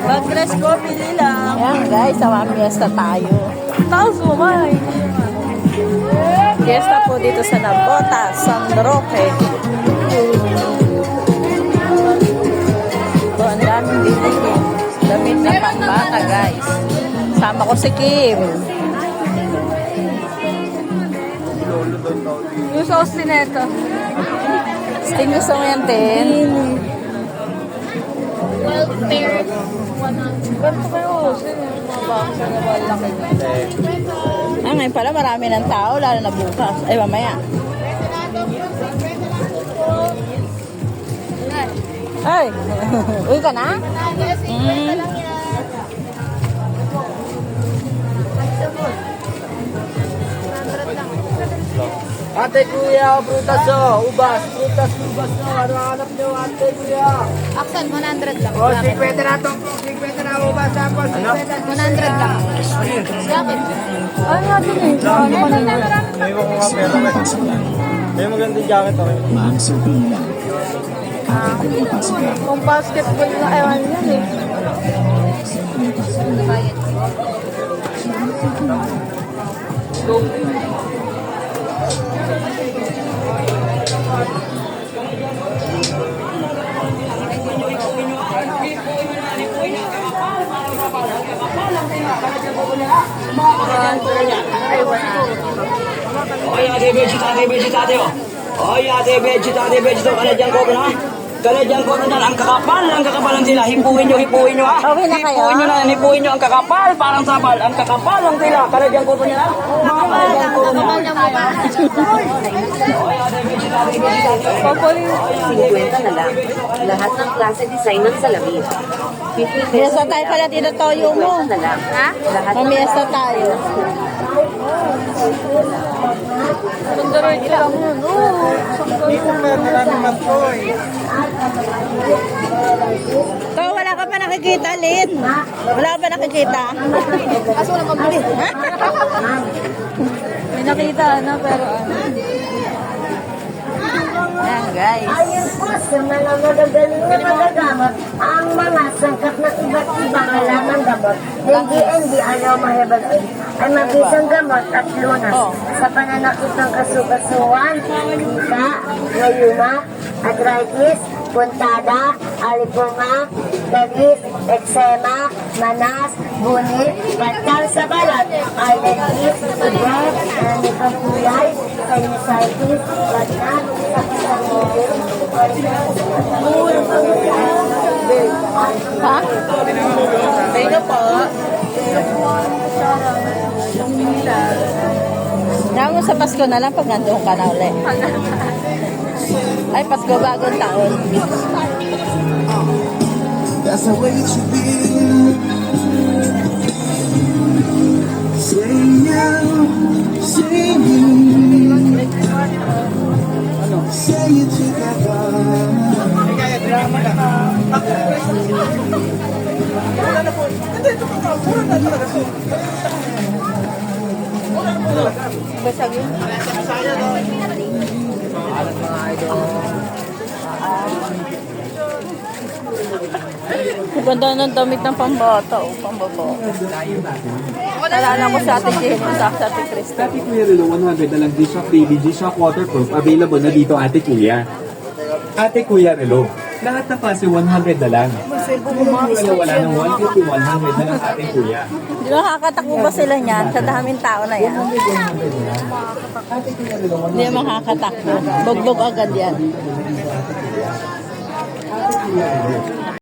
Pag-dress ko, pili lang. Ayan guys, sa fiesta tayo. Tapos mo ba? Fiesta po dito sa Navota, San Roque. Ito, ang daming bibili. Damit na pambata guys. Sama ko si Kim. Yung sauce din ito. Sting gusto mo yan, Tin? Well-paired. 100. Ganito kayo. Sino yung mga box na malaki? Ngayon pala marami ng tao, lalo na bukas. Ay, mamaya. Ay! Uy ka na? Ate kuya, prutas o, ubas, ubas no, ano hanap nyo, ate kuya? Aksan, 100 lang. O, 50 na to, 50 na ubas, tapos 50 100 lang. Jacket. Ano natin eh? Ano ka na? May mo ko nga pera, may magandang jacket ako. Kung basketball na ewan yan eh. Oy, ate vegetate oh. Oy, ate vegetate, kanadyan ko na. Kanadyan ko na, ang kakapal lang sila. Hipuin nyo ha. Okay na kayo? Hipuin nyo ang kakapal, parang sabal. Ang kakapal lang sila. Kanadyan ko na. Mga kanadyan ko na. Oy, ate vegetate. Papali. 50 na lang. Lahat ng klase design ng salamin. 50 pesos Fiesta tayo pala dito, toyo mo. na lang. Ha? Lahat ng Mamiesta tayo. Sundaroy ko lang yun. Oo. Ito, wala ka pa nakikita, Lin. Wala ka pa nakikita. Kaso walang pambili. May nakita na pero ano. Ayan, guys. Ayon po sa mga magagaling na magagamot ang mga sangkap ng iba't ibang halamang gamot ng DND Aroma Herbal Aid ay mabisang gamot at lunas sa pananakit ng kasukasuan, hika, ngayuma, arthritis, puntada, alipunga, dagis, eczema, manas, bunit, pantal sa balat, allergies, sugar, nanikapulay, sinusitis, lagnat, sakit sa ngipin, Ha? Sino po? Naman mo sa Pasko na lang pag nandoon ka na ulit. Ay, Pasko, bagong taon. That's the way it should be. Say now, say you. Say it together. Basag yun. Ang ganda ng damit ng pambata o pambaba. Nalala ko sa ating Jenny sa ating Krista. Ate Kuya Rilo, 100 na lang G-Shock Baby, G-Shock Waterproof. Available na dito, Ate Kuya. Ate Kuya Rilo, lahat na kasi 100 na lang. Kaya wala nang 150, 100 na lang, Ate Kuya. Di ba makakatakbo ba sila niyan sa daming tao na yan? Hindi makakatakbo. Bogbog agad yan. Ate Kuya Rilo.